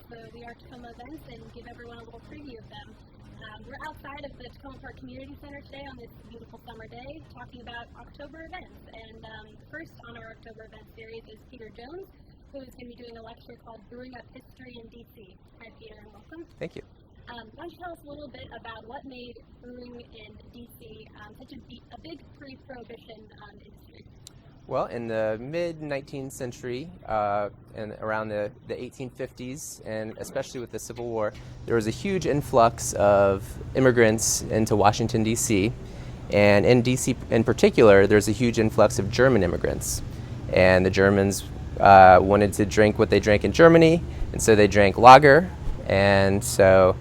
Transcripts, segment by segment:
the We Are Takoma events and give everyone a little preview of them. We're outside of the Takoma Park Community Center today on this beautiful summer day talking about October events. And first on our October event series is Peter Jones, who is going to be doing a lecture called Brewing Up History in D.C. Hi, Peter, and welcome. Thank you. Why don't you tell us a little bit about what made brewing in D.C. Such a big pre-prohibition industry? Well, in the mid-19th century and around the 1850s, and especially with the Civil War, there was a huge influx of immigrants into Washington, D.C. And in D.C. in particular, there's a huge influx of German immigrants. And the Germans wanted to drink what they drank in Germany, and so they drank lager. And so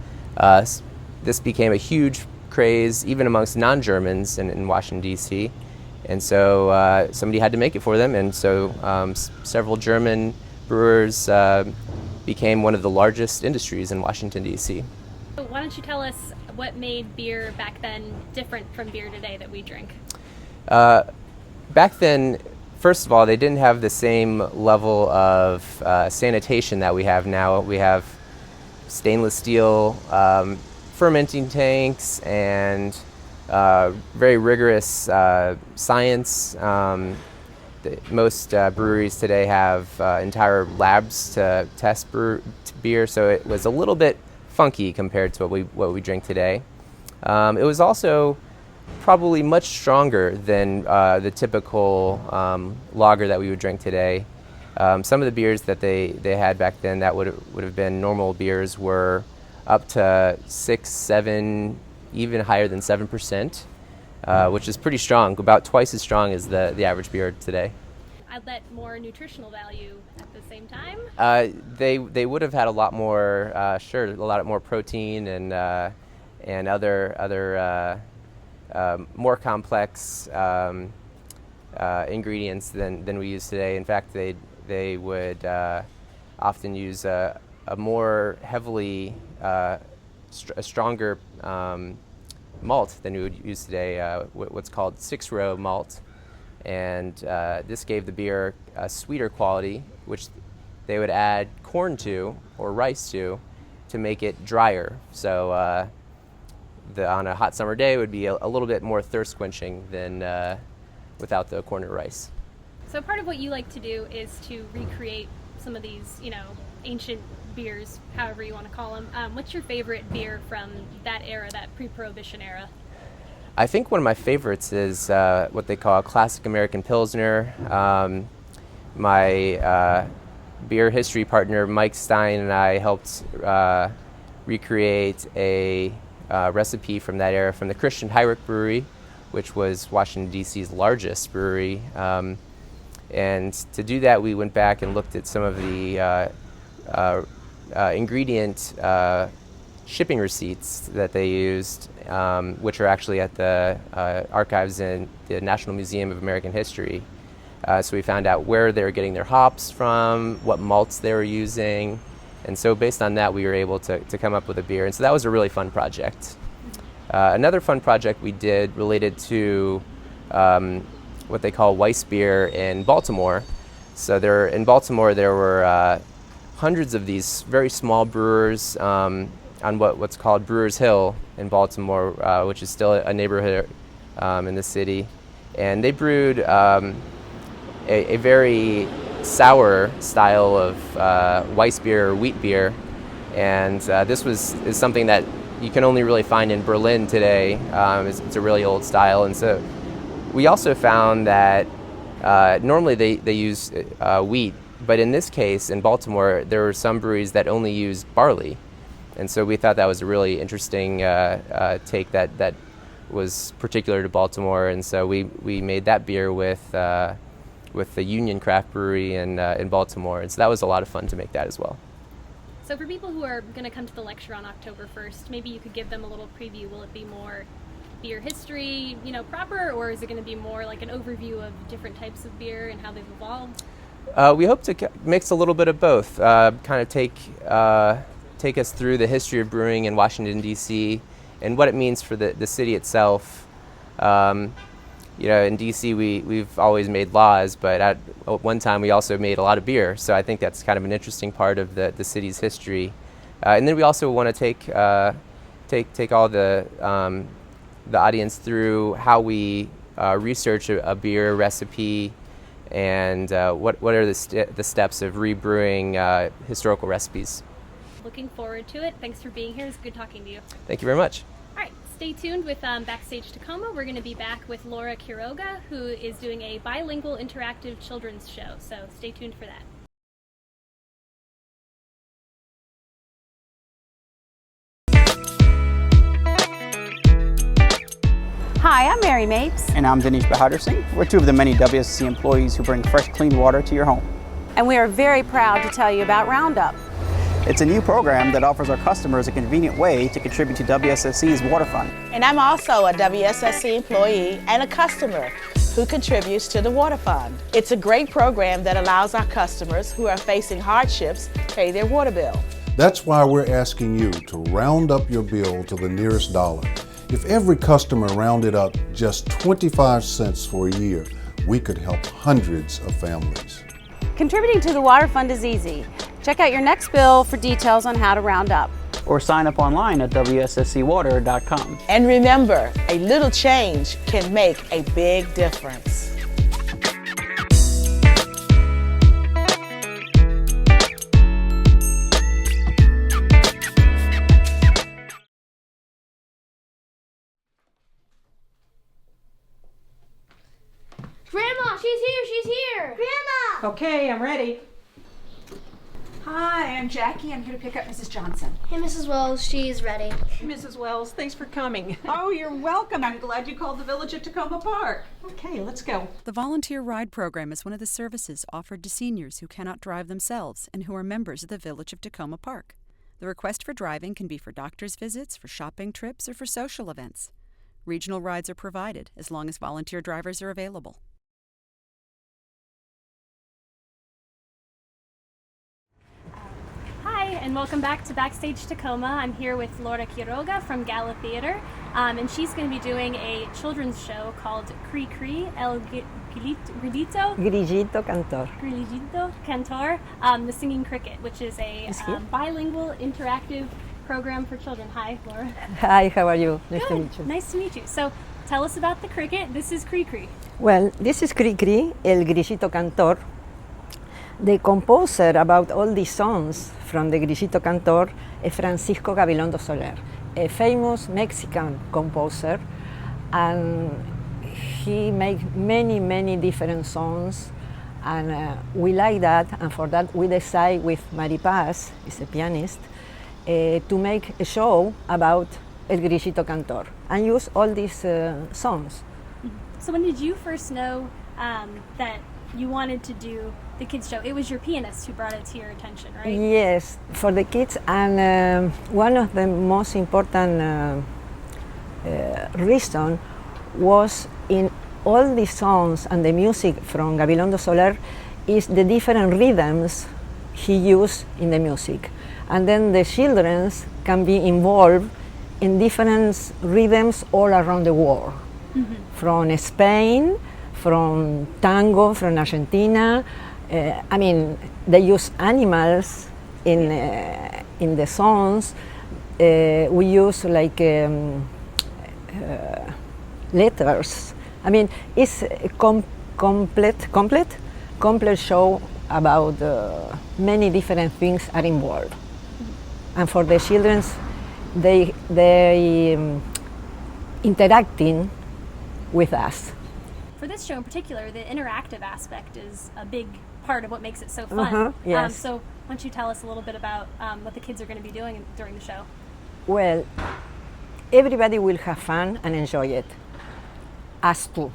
this became a huge craze even amongst non-Germans in Washington, D.C. And so somebody had to make it for them, and so several German brewers became one of the largest industries in Washington, D.C. So why don't you tell us what made beer back then different from beer today that we drink? Back then, first of all, they didn't have the same level of sanitation that we have now. We have stainless steel fermenting tanks and very rigorous science. Most breweries today have entire labs to test beer, so it was a little bit funky compared to what we drink today. It was also probably much stronger than the typical lager that we would drink today. Some of the beers that they had back then that would have been normal beers were up to 6, 7, even higher than 7%, which is pretty strong, about twice as strong as the average beer today. Outlet more nutritional value at the same time? They would have had a lot more, a lot more protein and other more complex ingredients than we use today. In fact, they would often use a more heavily a stronger malt than we would use today, what's called 6-row malt. And this gave the beer a sweeter quality, which they would add corn to or rice to make it drier. So on a hot summer day, it would be a little bit more thirst quenching than without the corn or rice. So part of what you like to do is to recreate some of these, ancient beers, however you want to call them. What's your favorite beer from that era, that pre-prohibition era? I think one of my favorites is what they call a classic American Pilsner. My beer history partner, Mike Stein, and I helped recreate a recipe from that era from the Christian Heinrich Brewery, which was Washington, D.C.'s largest brewery. And to do that, we went back and looked at some of the ingredient shipping receipts that they used, which are actually at the archives in the National Museum of American History. So we found out where they were getting their hops from, what malts they were using, and so based on that, we were able to come up with a beer. And so that was a really fun project. Another fun project we did related to what they call Weiss beer in Baltimore. So in Baltimore, there were hundreds of these very small brewers on what's called Brewers Hill in Baltimore, which is still a neighborhood in the city. And they brewed a very sour style of Weiss beer or wheat beer. And this is something that you can only really find in Berlin today. It's a really old style. And so we also found that normally they use wheat, but in this case, in Baltimore, there were some breweries that only used barley. And so we thought that was a really interesting take that was particular to Baltimore. And so we made that beer with the Union Craft Brewery in Baltimore. And so that was a lot of fun to make that as well. So for people who are going to come to the lecture on October 1st, maybe you could give them a little preview. Will it be more beer history, proper, or is it going to be more like an overview of different types of beer and how they've evolved? We hope to mix a little bit of both, kind of take us through the history of brewing in Washington, D.C., and what it means for the city itself. in DC we've always made laws, but at one time we also made a lot of beer. So I think that's kind of an interesting part of the city's history. And then we also want to take all the audience through how we research a beer recipe, and what are the steps of rebrewing historical recipes. Looking forward to it. Thanks for being here. It's good talking to you. Thank you very much. All right, stay tuned with BackStage Takoma. We're going to be back with Laura Quiorga, who is doing a bilingual interactive children's show. So stay tuned for that. Hi, I'm Mary Mapes. And I'm Dinesh Bahadur Singh. We're two of the many WSC employees who bring fresh, clean water to your home. And we are very proud to tell you about Roundup. It's a new program that offers our customers a convenient way to contribute to WSSC's water fund. And I'm also a WSSC employee and a customer who contributes to the water fund. It's a great program that allows our customers who are facing hardships pay their water bill. That's why we're asking you to round up your bill to the nearest dollar. If every customer rounded up just 25 cents for a year, we could help hundreds of families. Contributing to the water fund is easy. Check out your next bill for details on how to round up. Or sign up online at WSSCwater.com. And remember, a little change can make a big difference. Grandma, she's here! Grandma! Okay, I'm ready. Hi, I'm Jackie. I'm here to pick up Mrs. Johnson. Hey, Mrs. Wells, she's ready. Mrs. Wells, thanks for coming. Oh, you're welcome. I'm glad you called the Village at Takoma Park. Okay, let's go. The Volunteer Ride Program is one of the services offered to seniors who cannot drive themselves and who are members of the Village of Takoma Park. The request for driving can be for doctor's visits, for shopping trips, or for social events. Regional rides are provided as long as volunteer drivers are available. Hi, and welcome back to BackStage Takoma. I'm here with Laura Quiorga from Gala Theater, and she's going to be doing a children's show called Cri-Cri, El Grillito? Grillito, Cantor. Grillito, Cantor, the Singing Cricket, which is a bilingual interactive program for children. Hi, Laura. Hi, how are you? Nice Good. to meet you. Nice to meet you. So, tell us about the cricket. This is Cri-Cri. Well, this is Cri-Cri, El Grillito Cantor. The composer about all these songs from the Grillito Cantor is Francisco Gabilondo Soler, a famous Mexican composer, and he makes many different songs, and we like that, and for that we decide with Maripaz, is a pianist, to make a show about El Grillito Cantor and use all these songs. So when did you first know that you wanted to do the kids show? It was your pianist who brought it to your attention, right? Yes, for the kids, and one of the most important reason was in all the songs and the music from Gabilondo Soler is the different rhythms he used in the music, and then the children can be involved in different rhythms all around the world, from Spain, from tango, from Argentina. I mean, they use animals in the songs. We use like letters. I mean, it's a complete show about many different things are involved. And for the children, they interacting with us. For this show in particular, the interactive aspect is a big part of what makes it so fun. Yes. So why don't you tell us a little bit about what the kids are going to be doing during the show? Well, everybody will have fun and enjoy it, us too.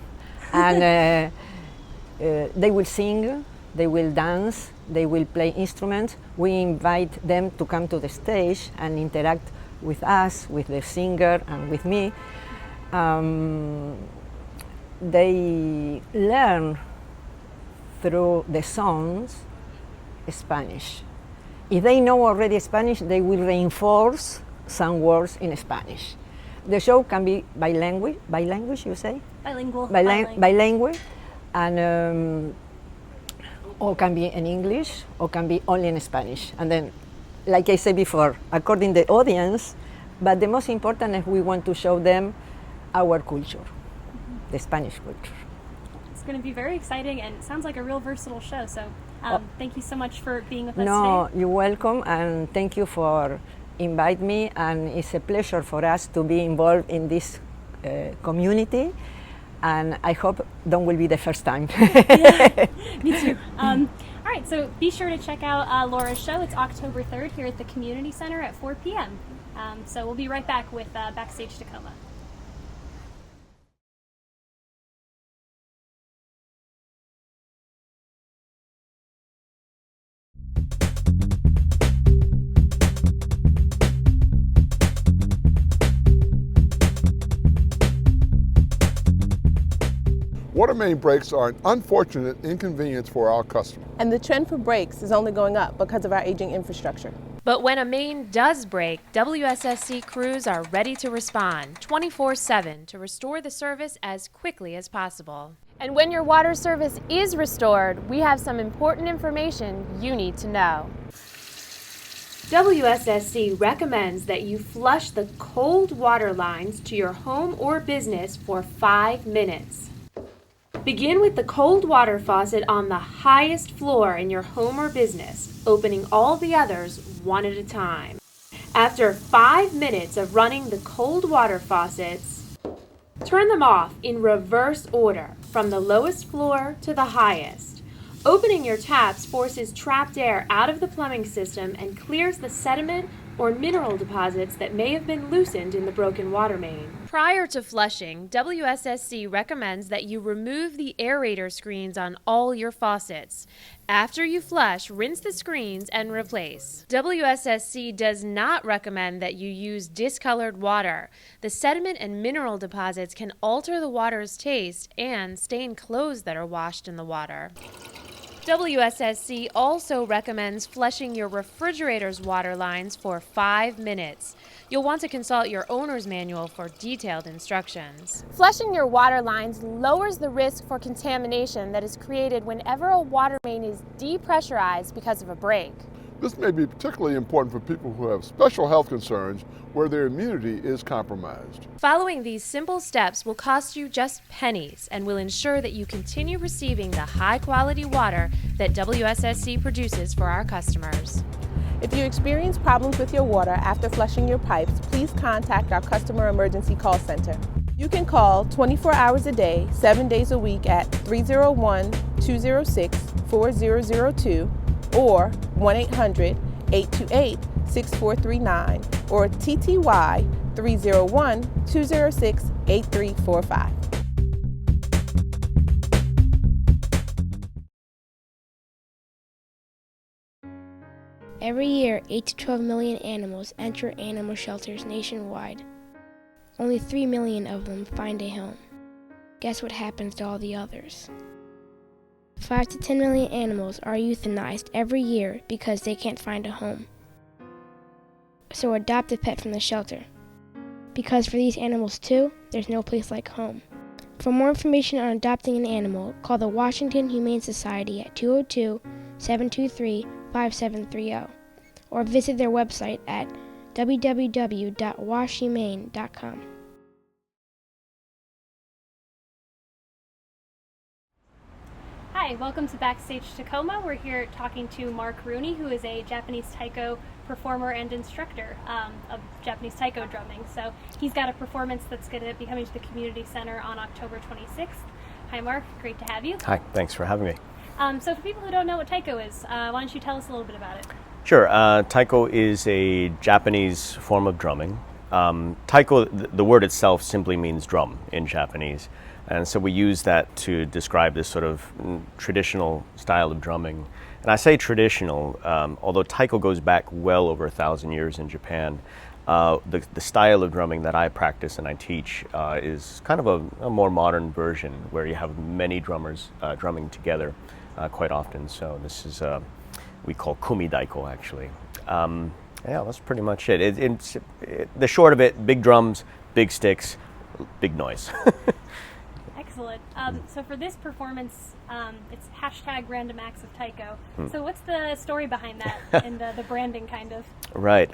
And they will sing, they will dance, they will play instruments. We invite them to come to the stage and interact with us, with the singer, and with me. They learn through the songs Spanish. If they know already Spanish, they will reinforce some words in Spanish. The show can be bilingual, you say? Bilingual. Bilingual, and or can be in English, or can be only in Spanish. And then, like I said before, according to the audience, but the most important is we want to show them our culture, the Spanish culture. It's going to be very exciting, and it sounds like a real versatile show. So thank you so much for being with us today. You're welcome, and thank you for inviting me, and it's a pleasure for us to be involved in this community, and I hope that will be the first time. Yeah, me too. All right, so be sure to check out Laura's show. It's October 3rd here at the Community Center at 4 p.m. So we'll be right back with Backstage Takoma. Water main breaks are an unfortunate inconvenience for our customers. And the trend for breaks is only going up because of our aging infrastructure. But when a main does break, WSSC crews are ready to respond 24/7 to restore the service as quickly as possible. And when your water service is restored, we have some important information you need to know. WSSC recommends that you flush the cold water lines to your home or business for 5 minutes. Begin with the cold water faucet on the highest floor in your home or business, opening all the others one at a time. After 5 minutes of running the cold water faucets, turn them off in reverse order, from the lowest floor to the highest. Opening your taps forces trapped air out of the plumbing system and clears the sediment or mineral deposits that may have been loosened in the broken water main. Prior to flushing, WSSC recommends that you remove the aerator screens on all your faucets. After you flush, rinse the screens and replace. WSSC does not recommend that you use discolored water. The sediment and mineral deposits can alter the water's taste and stain clothes that are washed in the water. WSSC also recommends flushing your refrigerator's water lines for 5 minutes. You'll want to consult your owner's manual for detailed instructions. Flushing your water lines lowers the risk for contamination that is created whenever a water main is depressurized because of a break. This may be particularly important for people who have special health concerns where their immunity is compromised. Following these simple steps will cost you just pennies and will ensure that you continue receiving the high-quality water that WSSC produces for our customers. If you experience problems with your water after flushing your pipes, please contact our Customer Emergency Call Center. You can call 24 hours a day, 7 days a week at 301-206-4002 or 1-800-828-6439 or TTY 301-206-8345. Every year, 8 to 12 million animals enter animal shelters nationwide. Only 3 million of them find a home. Guess what happens to all the others? 5 to 10 million animals are euthanized every year because they can't find a home. So adopt a pet from the shelter. Because for these animals too, there's no place like home. For more information on adopting an animal, call the Washington Humane Society at 202-723-5730 or visit their website at www.washhumane.com. Hi, welcome to Backstage Takoma. We're here talking to Mark Rooney, who is a Japanese taiko performer and instructor of Japanese taiko drumming. So he's got a performance that's going to be coming to the Community Center on October 26th. Hi Mark, great to have you. Hi, thanks for having me. So for people who don't know what taiko is, why don't you tell us a little bit about it? Sure, taiko is a Japanese form of drumming. Taiko, the word itself simply means drum in Japanese. And so we use that to describe this sort of traditional style of drumming. And I say traditional, although taiko goes back well over 1,000 years in Japan, the style of drumming that I practice and I teach is kind of a more modern version where you have many drummers drumming together quite often. So this is, we call kumidaiko actually. Yeah, that's pretty much it. The short of it, big drums, big sticks, big noise. Excellent. So for this performance, it's hashtag randomactsoftaiko. So what's the story behind that and the branding kind of? Right.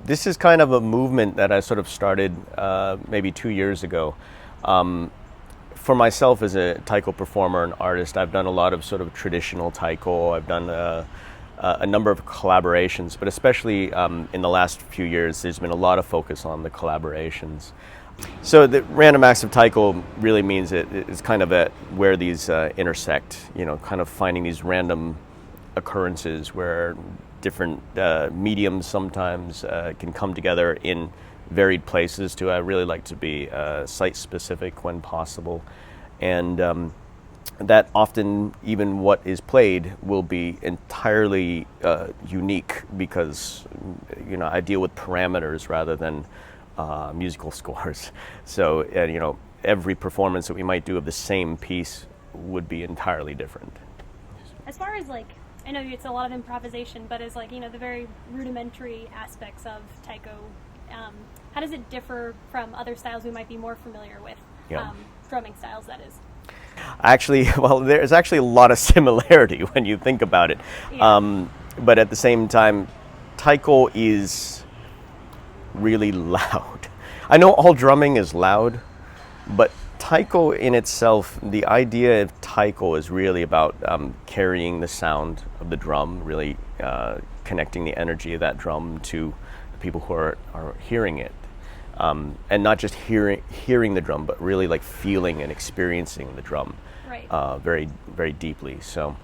This is kind of a movement that I sort of started maybe 2 years ago. For myself as a taiko performer and artist, I've done a lot of sort of traditional taiko. I've done a number of collaborations, but especially in the last few years, there's been a lot of focus on the collaborations. So the random acts of taiko really means it's kind of at where these intersect, kind of finding these random occurrences where different mediums sometimes can come together in varied places too. I really like to be site-specific when possible, and that often even what is played will be entirely unique because I deal with parameters rather than musical scores. So every performance that we might do of the same piece would be entirely different. As far as I know it's a lot of improvisation, but as the very rudimentary aspects of taiko, how does it differ from other styles we might be more familiar with? Yeah. Drumming styles, that is. Actually, well, there's actually a lot of similarity when you think about it. Yeah. But at the same time, taiko is really loud. I know all drumming is loud, but taiko in itself, the idea of taiko is really about carrying the sound of the drum, really connecting the energy of that drum to the people who are hearing it. And not just hearing the drum, but really feeling and experiencing the drum very, very deeply. So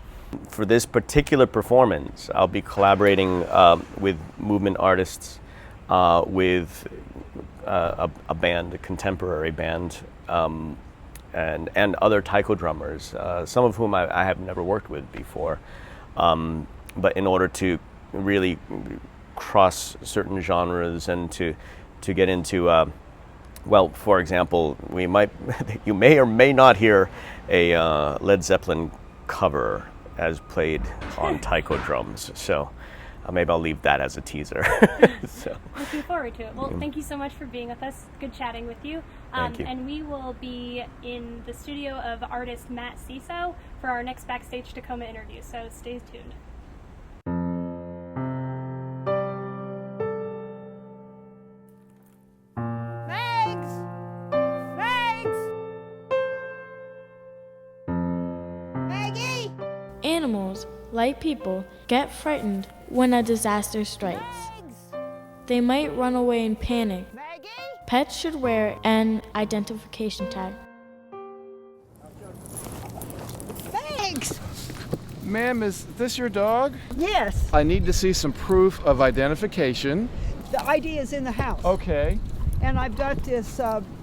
for this particular performance, I'll be collaborating with movement artists, with a band, a contemporary band, and other taiko drummers, some of whom I have never worked with before. But in order to really cross certain genres and to get into, for example, you may or may not hear a Led Zeppelin cover as played on taiko drums. So maybe I'll leave that as a teaser. So. Looking forward to it. Well, thank you so much for being with us. Good chatting with you. Thank you. And we will be in the studio of artist Matt Sesow for our next BackStage Takoma interview, so stay tuned. Animals, like people, get frightened when a disaster strikes. They might run away in panic. Pets should wear an identification tag. Thanks! Ma'am, is this your dog? Yes. I need to see some proof of identification. The ID is in the house. Okay. And I've got this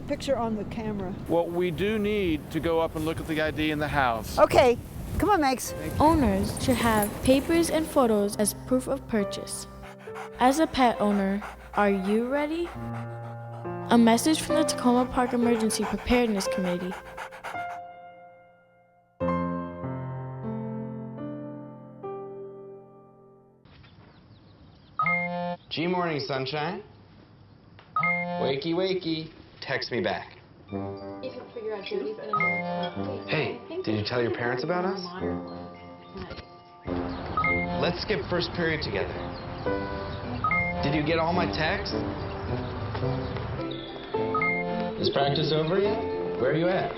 picture on the camera. Well, we do need to go up and look at the ID in the house. Okay. Come on, Max. Owners should have papers and photos as proof of purchase. As a pet owner, are you ready? A message from the Takoma Park Emergency Preparedness Committee. G morning, sunshine. Wakey, wakey. Text me back. You can figure out duties in a Hey, did you tell your parents about us? Let's skip first period together. Did you get all my texts? Is practice over yet? Where are you at?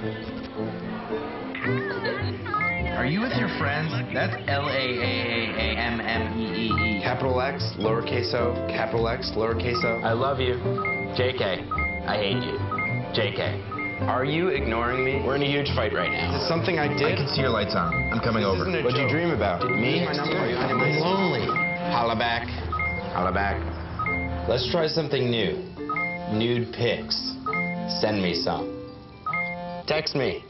Are you with your friends? That's L-A-A-A-A-M-M-E-E-E. Capital X, lowercase o, capital X, lowercase o. I love you. JK, I hate you. JK. Are you ignoring me? We're in a huge fight right now. Is this something I did? I can see your lights on. I'm coming over. What'd you dream about? Me? I'm lonely. Holla back. Holla back. Let's try something new. Nude pics. Send me some. Text me.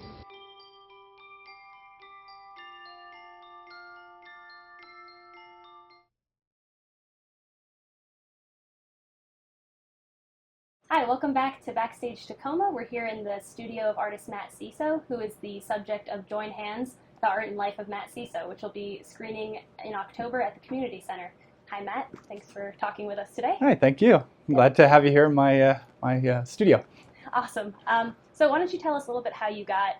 Hi, welcome back to BackStage Takoma. We're here in the studio of artist Matt Sesow, who is the subject of Join Hands, the art and life of Matt Sesow, which will be screening in October at the Community Center. Hi, Matt. Thanks for talking with us today. Hi, thank you. I'm glad to have you here in my studio. Awesome. So why don't you tell us a little bit how you got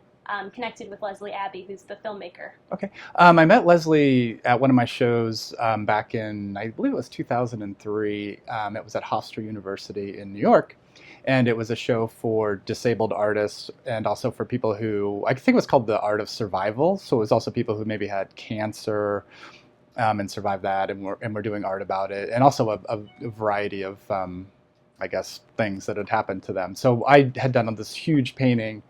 connected with Leslie Abbey, who's the filmmaker? Okay. I met Leslie at one of my shows back in, I believe it was 2003. It was at Hofstra University in New York. And it was a show for disabled artists and also for people who, I think it was called The Art of Survival. So it was also people who maybe had cancer and survived that and were doing art about it. And also a variety of, I guess, things that had happened to them. So I had done this huge painting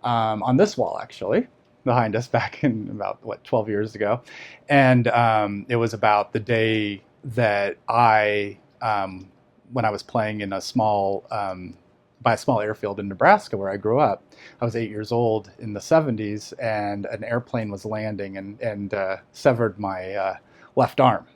on this wall, actually, behind us back in about, 12 years ago. And it was about the day that when I was playing in a small, by a small airfield in Nebraska where I grew up. I was 8 years old in the 70s, and an airplane was landing and severed my left arm.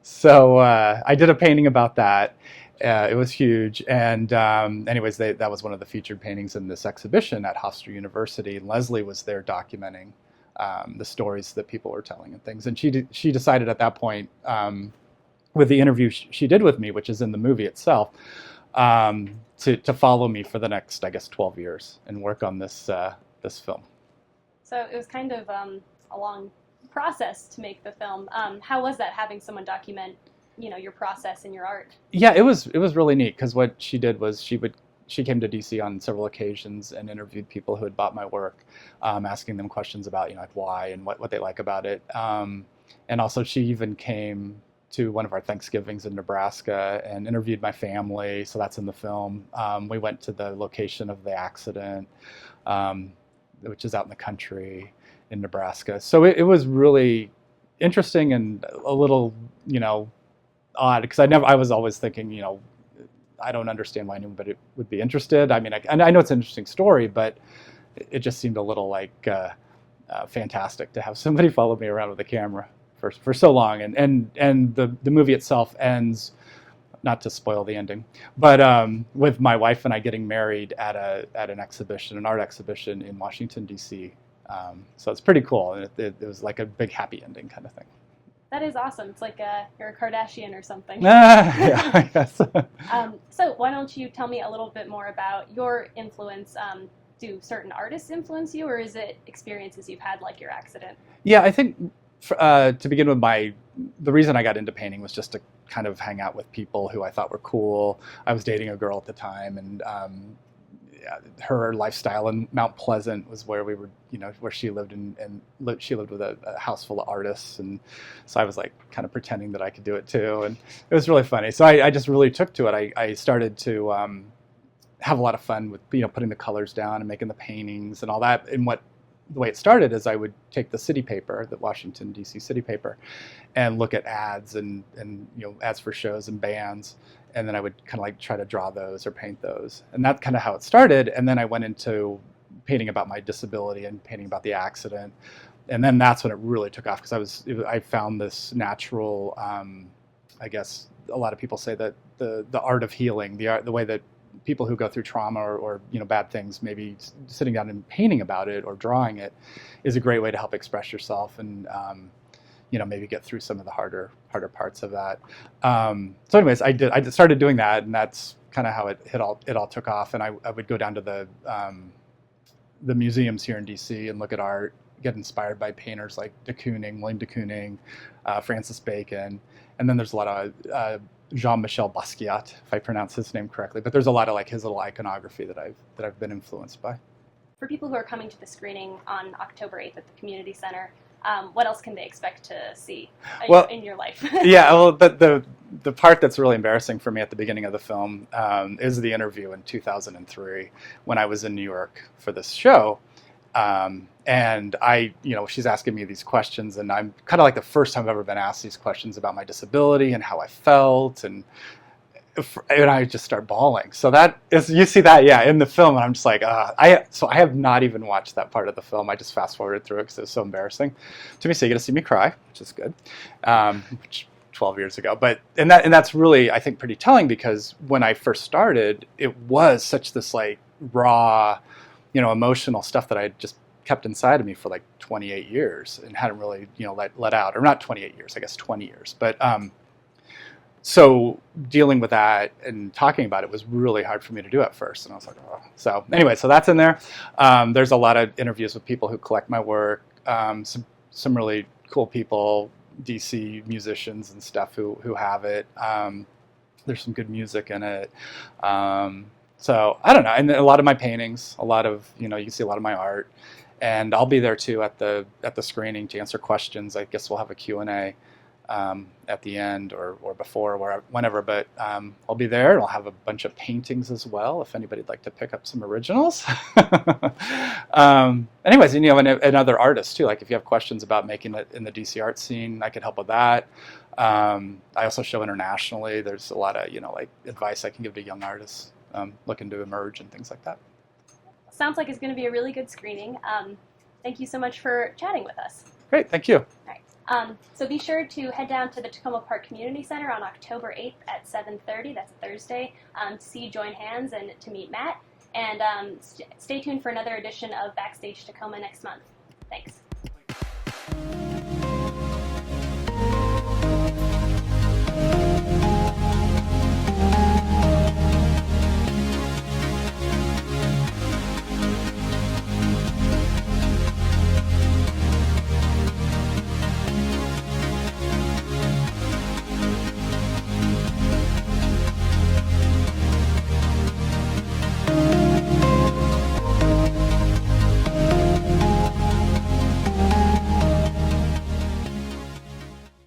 So I did a painting about that. It was huge, and anyways, that was one of the featured paintings in this exhibition at Hofstra University. And Leslie was there documenting the stories that people were telling and things. And she decided at that point, with the interview she did with me, which is in the movie itself, to follow me for the next, I guess, 12 years and work on this this film. So it was kind of a long process to make the film. How was that, having someone document, your process and your art? Yeah, it was really neat, because what she did was she came to DC on several occasions and interviewed people who had bought my work, asking them questions about like why and what they like about it. And also she even came to one of our Thanksgivings in Nebraska and interviewed my family, so that's in the film. We went to the location of the accident, which is out in the country in Nebraska. So it was really interesting and a little, odd, because I was always thinking, I don't understand why anybody would be interested. I mean, I know it's an interesting story, but it just seemed a little like fantastic to have somebody follow me around with a camera for so long. And the movie itself ends, not to spoil the ending, but with my wife and I getting married at an exhibition, an art exhibition in Washington, D.C. So it's pretty cool. And it was like a big happy ending kind of thing. That is awesome. It's like you're a Kardashian or something. Yeah, I guess. So why don't you tell me a little bit more about your influence? Do certain artists influence you, or is it experiences you've had like your accident? Yeah, I think to begin with, the reason I got into painting was just to kind of hang out with people who I thought were cool. I was dating a girl at the time, and her lifestyle in Mount Pleasant was where we were, where she lived, and she lived with a house full of artists, and so I was like kind of pretending that I could do it too, and it was really funny. So I just really took to it. I started to have a lot of fun with putting the colors down and making the paintings and all that. And the way it started is I would take the city paper, the Washington D.C. city paper, and look at ads and ads for shows and bands. And then I would kind of like try to draw those or paint those. And that's kind of how it started. And then I went into painting about my disability and painting about the accident. And then that's when it really took off, because I found this natural, I guess a lot of people say that the art of healing, the way that people who go through trauma or bad things, maybe sitting down and painting about it or drawing it is a great way to help express yourself and maybe get through some of the harder parts of that. So anyways, I started doing that, and that's kind of how it all took off. And I would go down to the museums here in DC and look at art, get inspired by painters like William de Kooning, Francis Bacon, and then there's a lot of Jean-Michel Basquiat, if I pronounce his name correctly. But there's a lot of like his little iconography that I've been influenced by. For people who are coming to the screening on October 8th at the Community Center, what else can they expect to see in your life? Yeah, well, the part that's really embarrassing for me at the beginning of the film is the interview in 2003 when I was in New York for this show. And she's asking me these questions, and I'm kind of like the first time I've ever been asked these questions about my disability and how I felt, and I just start bawling. So you see that, yeah, in the film, and I'm just like, I have not even watched that part of the film. I just fast forwarded through it because it was so embarrassing to me. So you get to see me cry, which is good. 12 years ago, and that's really, I think, pretty telling, because when I first started, it was such this like raw, emotional stuff that I had just kept inside of me for like 28 years and hadn't really, let out, or not 28 years, I guess 20 years. But So dealing with that and talking about it was really hard for me to do at first. And I was like, oh. So anyway, so that's in there. There's a lot of interviews with people who collect my work, some really cool people, DC musicians and stuff who have it. There's some good music in it. So I don't know. And a lot of my paintings, a lot of, you can see a lot of my art. And I'll be there too at the screening to answer questions. I guess we'll have a Q&A at the end or before, whenever. But I'll be there, and I'll have a bunch of paintings as well if anybody'd like to pick up some originals. Anyways, and other artists too. Like if you have questions about making it in the DC art scene, I could help with that. I also show internationally. There's a lot of like advice I can give to young artists looking to emerge and things like that. Sounds like it's going to be a really good screening. Thank you so much for chatting with us. Great, thank you. All right. So be sure to head down to the Takoma Park Community Center on October 8th at 7:30, that's Thursday, to see Join Hands and to meet Matt. And stay tuned for another edition of BackStage Takoma next month. Thanks.